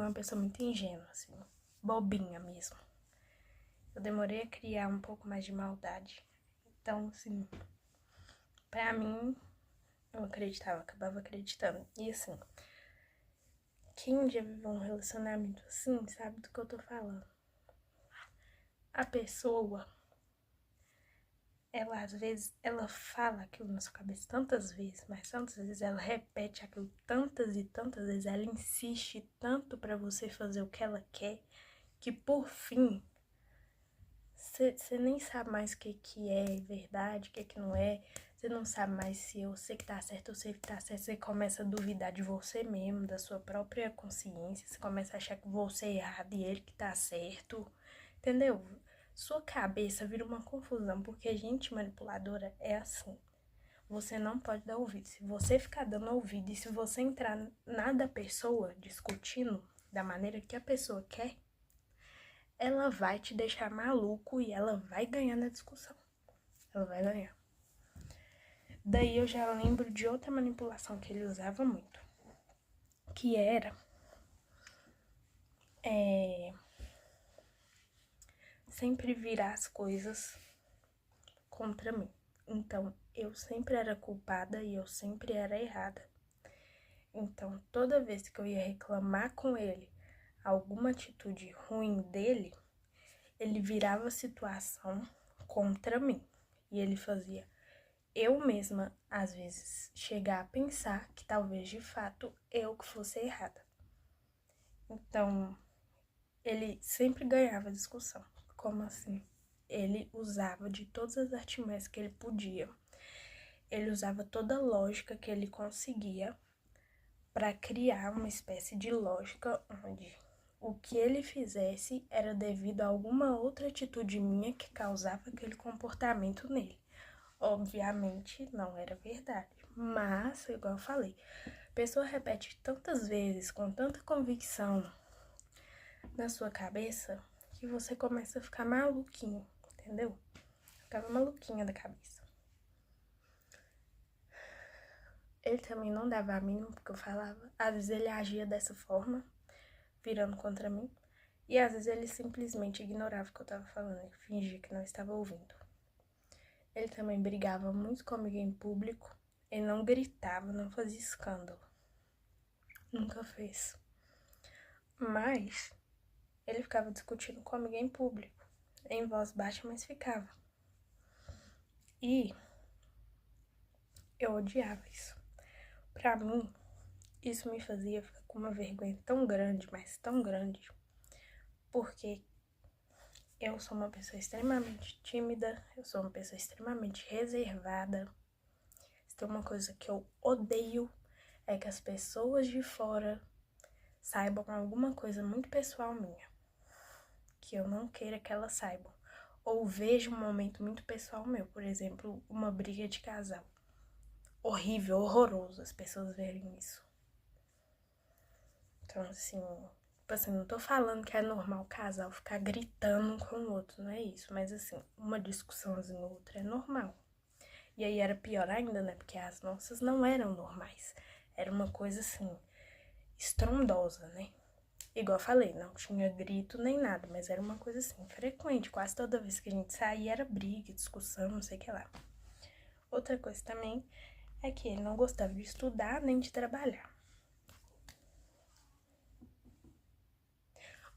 uma pessoa muito ingênua, assim, bobinha mesmo. Eu demorei a criar um pouco mais de maldade. Então, assim, pra mim, eu acabava acreditando. E assim, quem já viveu um relacionamento assim, sabe do que eu tô falando. A pessoa, ela às vezes, ela fala aquilo na sua cabeça tantas vezes, mas tantas vezes ela repete aquilo tantas e tantas vezes, ela insiste tanto pra você fazer o que ela quer, que por fim, você nem sabe mais o que é verdade, o que não é. Você não sabe mais se eu sei que tá certo ou sei que tá certo. Você começa a duvidar de você mesmo, da sua própria consciência. Você começa a achar que você é errado e ele que tá certo. Entendeu? Sua cabeça vira uma confusão, porque gente manipuladora é assim. Você não pode dar ouvido. Se você ficar dando ouvido e se você entrar na da pessoa discutindo da maneira que a pessoa quer, ela vai te deixar maluco e ela vai ganhar na discussão. Ela vai ganhar. Daí eu já lembro de outra manipulação que ele usava muito, que era sempre virar as coisas contra mim. Então, eu sempre era culpada e eu sempre era errada. Então, toda vez que eu ia reclamar com ele alguma atitude ruim dele, ele virava a situação contra mim. E ele fazia eu mesma, às vezes, chegar a pensar que talvez, de fato, eu que fosse errada. Então, ele sempre ganhava a discussão. Como assim? Ele usava de todas as artimanhas que ele podia. Ele usava toda a lógica que ele conseguia para criar uma espécie de lógica onde o que ele fizesse era devido a alguma outra atitude minha que causava aquele comportamento nele. Obviamente não era verdade, mas, igual eu falei, a pessoa repete tantas vezes, com tanta convicção na sua cabeça, que você começa a ficar maluquinho, entendeu? Ficava maluquinha da cabeça. Ele também não dava a mínima porque eu falava. Às vezes ele agia dessa forma, virando contra mim, e às vezes ele simplesmente ignorava o que eu tava falando e fingia que não estava ouvindo. Ele também brigava muito comigo em público. Ele não gritava, não fazia escândalo. Nunca fez. Mas ele ficava discutindo comigo em público. Em voz baixa, mas ficava. E eu odiava isso. Pra mim, isso me fazia ficar com uma vergonha tão grande, mas tão grande. Porque eu sou uma pessoa extremamente tímida, eu sou uma pessoa extremamente reservada. Se tem uma coisa que eu odeio, é que as pessoas de fora saibam alguma coisa muito pessoal minha, que eu não queira que elas saibam. Ou veja um momento muito pessoal meu, por exemplo, uma briga de casal. Horrível, horroroso as pessoas verem isso. Então, assim, não tô falando que é normal o casal ficar gritando um com o outro, não é isso. Mas, assim, uma discussãozinha ou outra é normal. E aí era pior ainda, né? Porque as nossas não eram normais. Era uma coisa, assim, estrondosa, né? Igual eu falei, não tinha grito nem nada, mas era uma coisa, assim, frequente. Quase toda vez que a gente saía era briga, discussão, não sei o que lá. Outra coisa também é que ele não gostava de estudar nem de trabalhar.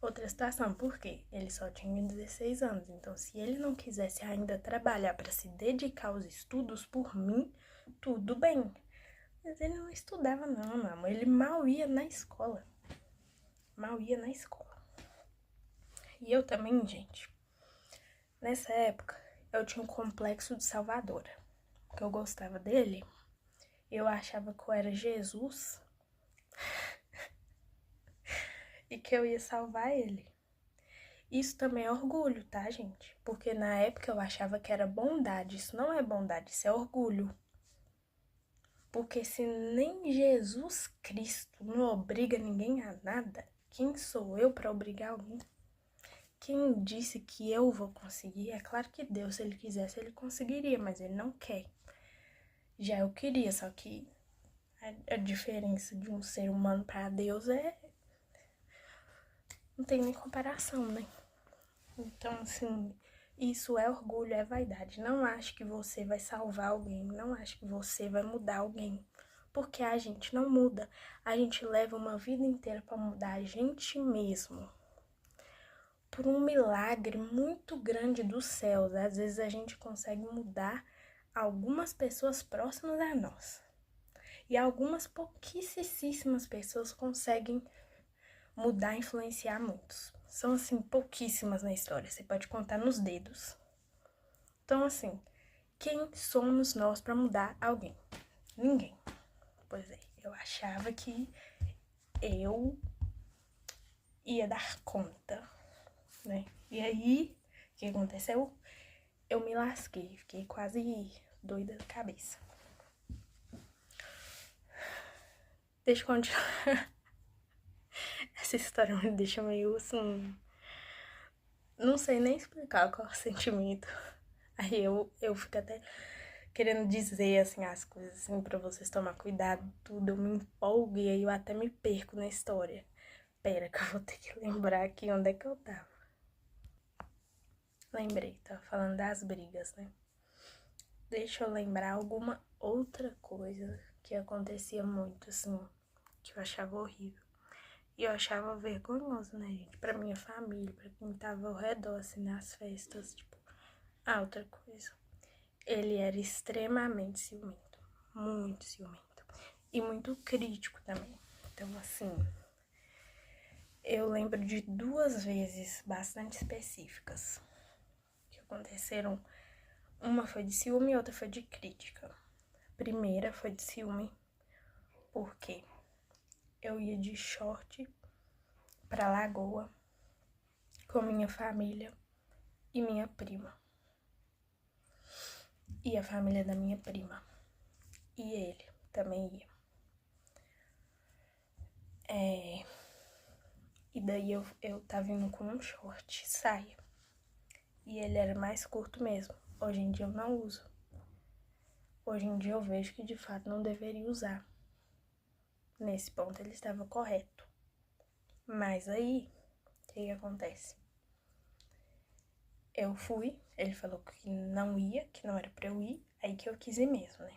Outra situação, porque ele só tinha 16 anos, então se ele não quisesse ainda trabalhar para se dedicar aos estudos por mim, tudo bem. Mas ele não estudava não, meu amor, ele mal ia na escola. Mal ia na escola. E eu também, gente, nessa época, eu tinha um complexo de salvadora, porque eu gostava dele, eu achava que eu era Jesus e que eu ia salvar ele. Isso também é orgulho, tá, gente? Porque na época eu achava que era bondade. Isso não é bondade, isso é orgulho. Porque se nem Jesus Cristo não obriga ninguém a nada, quem sou eu para obrigar alguém? Quem disse que eu vou conseguir? É claro que Deus, se ele quisesse, ele conseguiria, mas ele não quer. Já eu queria, só que a diferença de um ser humano para Deus é não tem nem comparação, né? Então, assim, isso é orgulho, é vaidade. Não acho que você vai salvar alguém, não acho que você vai mudar alguém. Porque a gente não muda. A gente leva uma vida inteira pra mudar a gente mesmo. Por um milagre muito grande dos céus, às vezes a gente consegue mudar algumas pessoas próximas a nós. E algumas pouquíssimas pessoas conseguem mudar, influenciar muitos. São, assim, pouquíssimas na história. Você pode contar nos dedos. Então, assim, quem somos nós para mudar alguém? Ninguém. Pois é, eu achava que eu ia dar conta, né? E aí, o que aconteceu? Eu me lasquei, fiquei quase doida da cabeça. Deixa eu continuar. Essa história me deixa meio assim. Não sei nem explicar qual é o sentimento. Aí eu fico até querendo dizer assim as coisas assim pra vocês tomar cuidado, tudo. Eu me empolgo e aí eu até me perco na história. Pera que eu vou ter que lembrar aqui onde é que eu tava. Lembrei, tava falando das brigas, né? Deixa eu lembrar alguma outra coisa que acontecia muito, assim, que eu achava horrível. E eu achava vergonhoso, né, gente? Pra minha família, pra quem tava ao redor, assim, nas festas, tipo. Ah, outra coisa. Ele era extremamente ciumento. Muito ciumento. E muito crítico também. Então, assim, eu lembro de 2 vezes bastante específicas que aconteceram. Uma foi de ciúme e outra foi de crítica. A primeira foi de ciúme, porque eu ia de short pra lagoa com minha família e minha prima. E a família da minha prima. E ele também ia. E daí eu tava indo com um short, saia. E ele era mais curto mesmo. Hoje em dia eu não uso. Hoje em dia eu vejo que de fato não deveria usar. Nesse ponto ele estava correto. Mas aí, o que acontece? Eu fui, ele falou que não ia, que não era pra eu ir, aí que eu quis ir mesmo, né?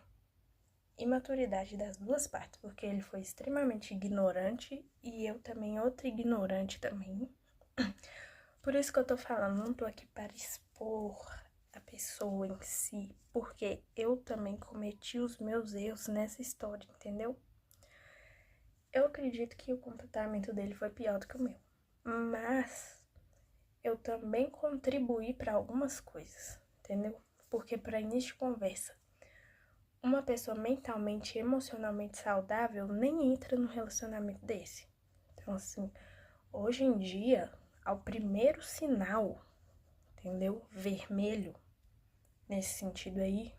Imaturidade das duas partes, porque ele foi extremamente ignorante e eu também, outra ignorante também. Por isso que eu tô falando, não tô aqui para expor a pessoa em si, porque eu também cometi os meus erros nessa história, entendeu? Eu acredito que o comportamento dele foi pior do que o meu, mas eu também contribuí para algumas coisas, entendeu? Porque para início de conversa, uma pessoa mentalmente e emocionalmente saudável nem entra num relacionamento desse. Então, assim, hoje em dia, ao primeiro sinal, entendeu? Vermelho, nesse sentido aí,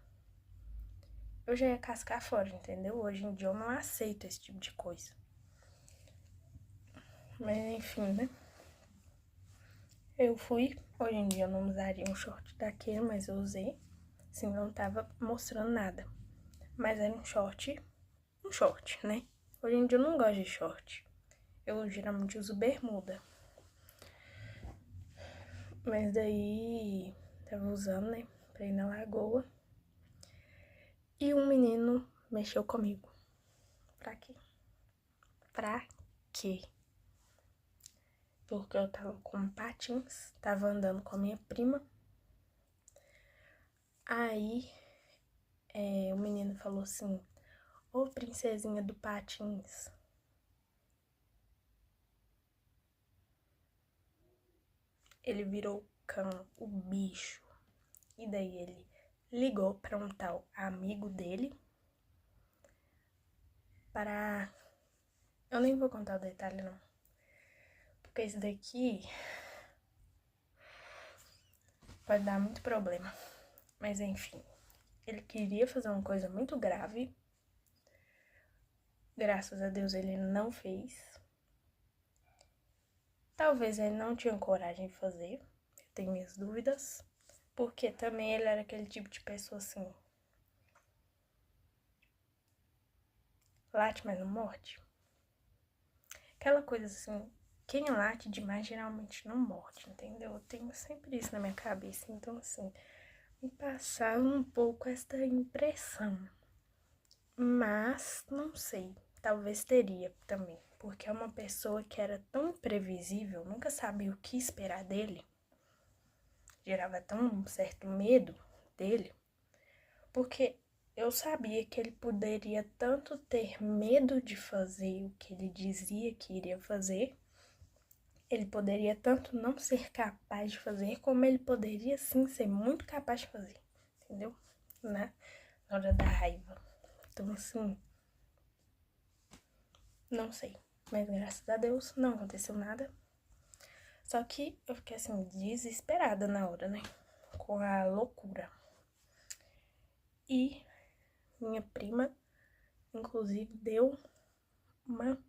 eu já ia cascar fora, entendeu? Hoje em dia eu não aceito esse tipo de coisa. Mas enfim, né? Eu fui, hoje em dia eu não usaria um short daquele, mas eu usei. Assim, não tava mostrando nada. Mas era um short, né? Hoje em dia eu não gosto de short. Eu geralmente uso bermuda. Mas daí, tava usando, né? Pra ir na lagoa. E um menino mexeu comigo. Pra quê? Pra quê? Porque eu tava com patins, tava andando com a minha prima. Aí, o menino falou assim: ô princesinha do patins. Ele virou o cão, o bicho. E daí ele ligou pra um tal amigo dele para... Eu nem vou contar o detalhe, não. Porque isso daqui pode dar muito problema. Mas enfim, ele queria fazer uma coisa muito grave. Graças a Deus ele não fez. Talvez ele não tinha coragem de fazer. Eu tenho minhas dúvidas. Porque também ele era aquele tipo de pessoa assim. Late, mas não morde. Aquela coisa assim, quem late demais geralmente não morde, entendeu? Eu tenho sempre isso na minha cabeça, então assim, me passava um pouco esta impressão. Mas, não sei, talvez teria também, porque é uma pessoa que era tão imprevisível, nunca sabia o que esperar dele, gerava tão um certo medo dele, porque eu sabia que ele poderia tanto ter medo de fazer o que ele dizia que iria fazer, ele poderia tanto não ser capaz de fazer, como ele poderia sim ser muito capaz de fazer, entendeu? Né? Na hora da raiva. Então, assim, não sei. Mas graças a Deus não aconteceu nada. Só que eu fiquei assim, desesperada na hora, né? Com a loucura. E minha prima, inclusive, deu uma.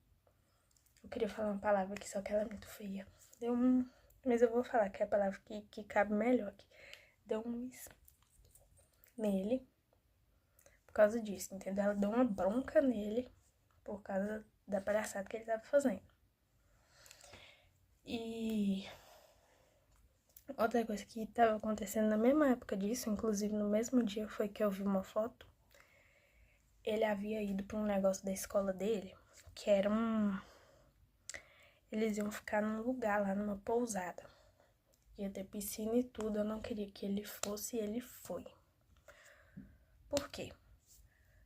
Eu queria falar uma palavra aqui, só que ela é muito feia. Deu um. Mas eu vou falar que é a palavra que cabe melhor aqui. Deu um nele por causa disso, entendeu? Ela deu uma bronca nele por causa da palhaçada que ele tava fazendo. E outra coisa que tava acontecendo na mesma época disso, inclusive no mesmo dia, foi que eu vi uma foto. Ele havia ido pra um negócio da escola dele, que era um... Eles iam ficar num lugar lá, numa pousada. Ia ter piscina e tudo, eu não queria que ele fosse e ele foi. Por quê?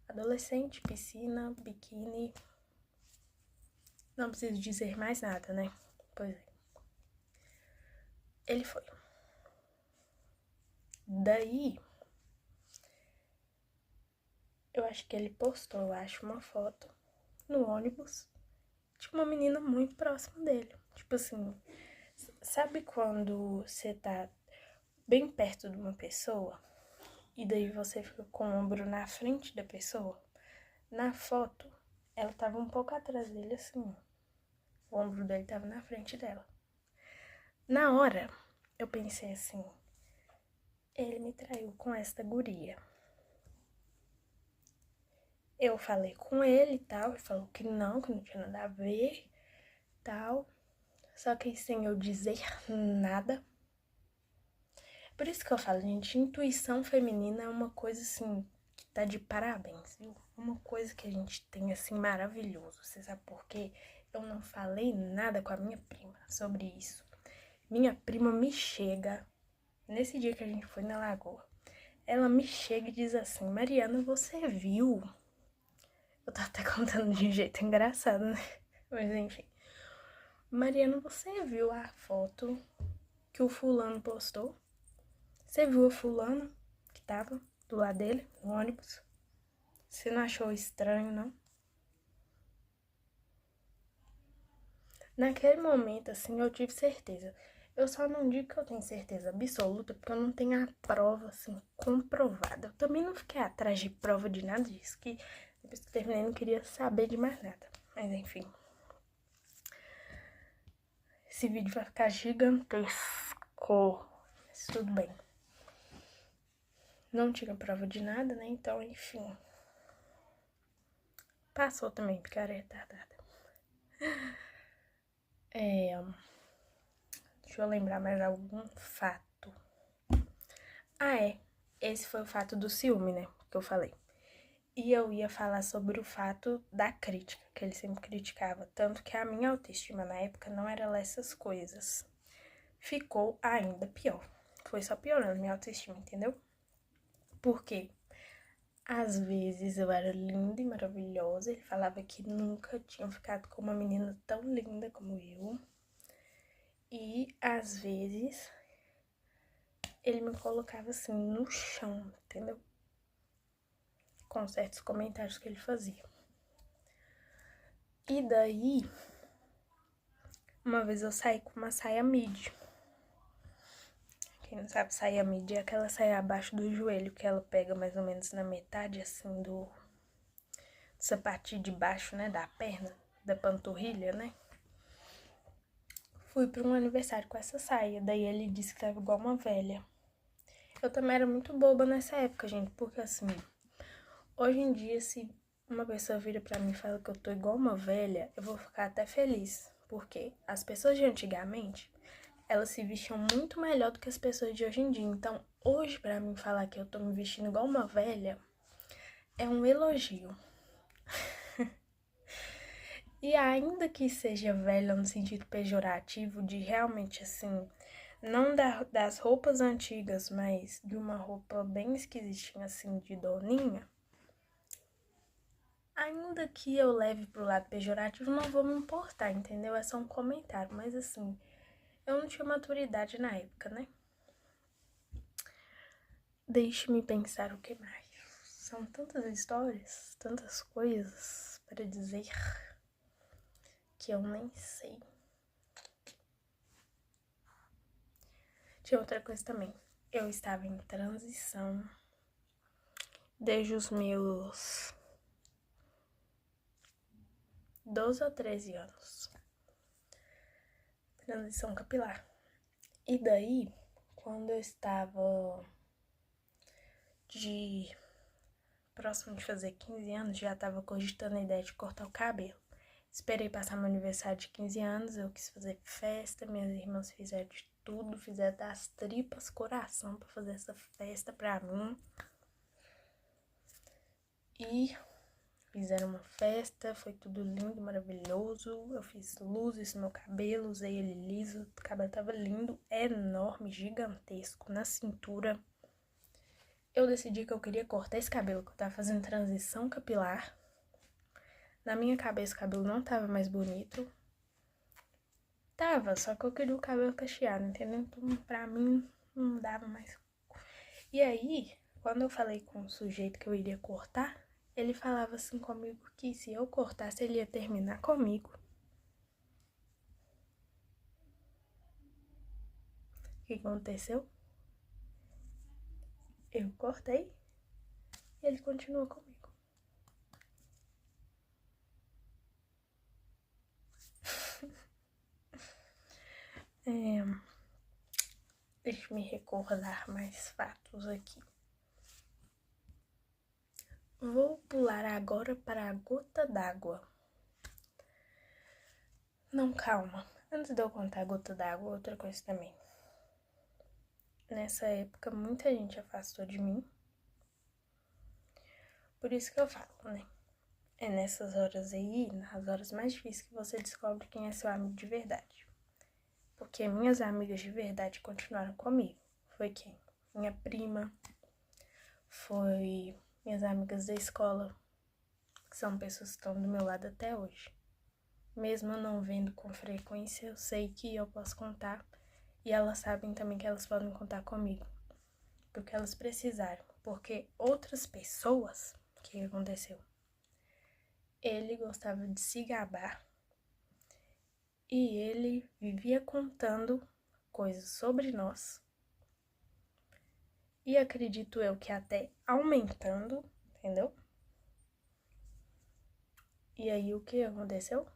Adolescente, piscina, biquíni... Não preciso dizer mais nada, né? Pois é. Ele foi. Daí, eu acho que ele postou, eu acho, uma foto no ônibus de uma menina muito próxima dele. Tipo assim, sabe quando você tá bem perto de uma pessoa e daí você fica com o ombro na frente da pessoa? Na foto, ela tava um pouco atrás dele, assim. O ombro dele tava na frente dela. Na hora, eu pensei assim, ele me traiu com esta guria. Eu falei com ele e tal, ele falou que não tinha nada a ver, tal. Só que sem eu dizer nada. Por isso que eu falo, gente, intuição feminina é uma coisa, assim, que tá de parabéns, viu? Uma coisa que a gente tem, assim, maravilhoso. Você sabe por quê? Eu não falei nada com a minha prima sobre isso. Minha prima me chega, nesse dia que a gente foi na lagoa, ela me chega e diz assim, Mariana, você viu? Eu tô até contando de um jeito engraçado, né? Mas enfim. Mariana, você viu a foto que o fulano postou? Você viu a fulana que tava do lado dele, no ônibus? Você não achou estranho, não? Naquele momento, assim, eu tive certeza. Eu só não digo que eu tenho certeza absoluta, porque eu não tenho a prova, assim, comprovada. Eu também não fiquei atrás de prova de nada disso, que depois que terminei não queria saber de mais nada. Mas, enfim. Esse vídeo vai ficar gigantesco. Mas tudo bem. Não tinha prova de nada, né? Então, enfim. Passou também, porque era retardada. Deixa eu lembrar mais algum fato. Esse foi o fato do ciúme, né? Que eu falei. E eu ia falar sobre o fato da crítica, que ele sempre criticava. Tanto que a minha autoestima na época não era lá essas coisas. Ficou ainda pior. Foi só piorando minha autoestima, entendeu? Por quê? Às vezes eu era linda e maravilhosa. Ele falava que nunca tinha ficado com uma menina tão linda como eu. E às vezes ele me colocava assim no chão, entendeu? Com certos comentários que ele fazia. E daí, uma vez eu saí com uma saia midi. Quem não sabe, saia midi é aquela saia abaixo do joelho, que ela pega mais ou menos na metade, assim, do sapatinho de baixo, né, da perna, da panturrilha, né? Fui pra um aniversário com essa saia, daí ele disse que tava igual uma velha. Eu também era muito boba nessa época, gente, porque assim, hoje em dia, se uma pessoa vira pra mim e fala que eu tô igual uma velha, eu vou ficar até feliz, Porque as pessoas de antigamente, elas se vestiam muito melhor do que as pessoas de hoje em dia. Então, hoje, pra mim falar que eu tô me vestindo igual uma velha, é um elogio. E ainda que seja velha no sentido pejorativo, de realmente assim, não das roupas antigas, mas de uma roupa bem esquisitinha assim, de doninha, ainda que eu leve pro lado pejorativo, não vou me importar, entendeu? É só um comentário, mas assim, eu não tinha maturidade na época, né? Deixe-me pensar o que mais. São tantas histórias, tantas coisas para dizer que eu nem sei. Tinha outra coisa também. Eu estava em transição desde os meus 12 ou 13 anos. Transição capilar. E daí, quando eu estava próximo de fazer 15 anos, já estava cogitando a ideia de cortar o cabelo. Esperei passar meu aniversário de 15 anos, eu quis fazer festa, minhas irmãs fizeram de tudo, fizeram das tripas coração pra fazer essa festa pra mim. E fizeram uma festa, foi tudo lindo, maravilhoso. Eu fiz luzes no meu cabelo, usei ele liso, o cabelo tava lindo, enorme, gigantesco, na cintura. Eu decidi que eu queria cortar esse cabelo, que eu tava fazendo transição capilar. Na minha cabeça o cabelo não tava mais bonito. Tava, só que eu queria o cabelo cacheado, entendeu? Então pra mim não dava mais. E aí, quando eu falei com o sujeito que eu iria cortar, ele falava assim comigo que se eu cortasse ele ia terminar comigo. O que aconteceu? Eu cortei e ele continuou comigo. Deixa eu me recordar mais fatos aqui. Vou pular agora para a gota d'água. Não, calma. Antes de eu contar a gota d'água, outra coisa também. Nessa época, muita gente afastou de mim. Por isso que eu falo, né? É nessas horas aí, nas horas mais difíceis, que você descobre quem é seu amigo de verdade. Porque minhas amigas de verdade continuaram comigo. Foi quem? Minha prima, foi minhas amigas da escola, que são pessoas que estão do meu lado até hoje. Mesmo eu não vendo com frequência, eu sei que eu posso contar. E elas sabem também que elas podem contar comigo. Porque elas precisaram. Porque outras pessoas, o que aconteceu? Ele gostava de se gabar. E ele vivia contando coisas sobre nós. E acredito eu que até aumentando, entendeu? E aí o que aconteceu?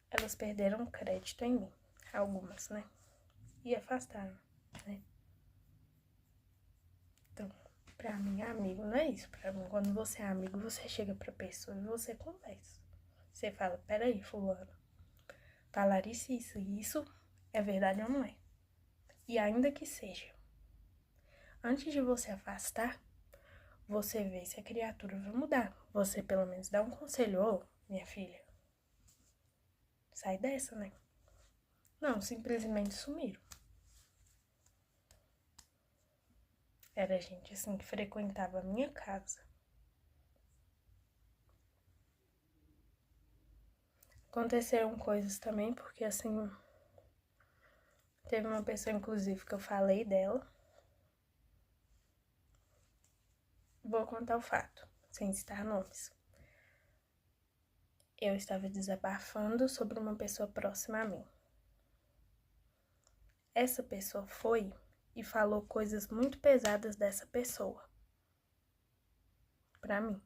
Elas perderam crédito em mim. Algumas, né? E afastaram, né? Então, pra mim, amigo não é isso. Pra mim, quando você é amigo, você chega pra pessoa e você conversa. Você fala, peraí, fulano, falar isso e isso é verdade ou não é? E ainda que seja, antes de você afastar, você vê se a criatura vai mudar. Você pelo menos dá um conselho, ô, minha filha, sai dessa, né? Não, simplesmente sumiram. Era gente assim que frequentava a minha casa. Aconteceram coisas também, porque assim, teve uma pessoa inclusive que eu falei dela. Vou contar o fato, sem citar nomes. Eu estava desabafando sobre uma pessoa próxima a mim. Essa pessoa foi e falou coisas muito pesadas dessa pessoa pra mim,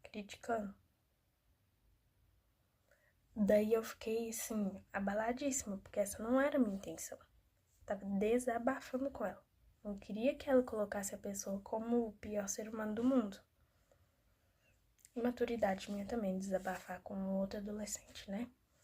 criticando. Daí eu fiquei, assim, abaladíssima, porque essa não era a minha intenção. Tava desabafando com ela. Não queria que ela colocasse a pessoa como o pior ser humano do mundo. imaturidade minha também desabafar com outro adolescente, né?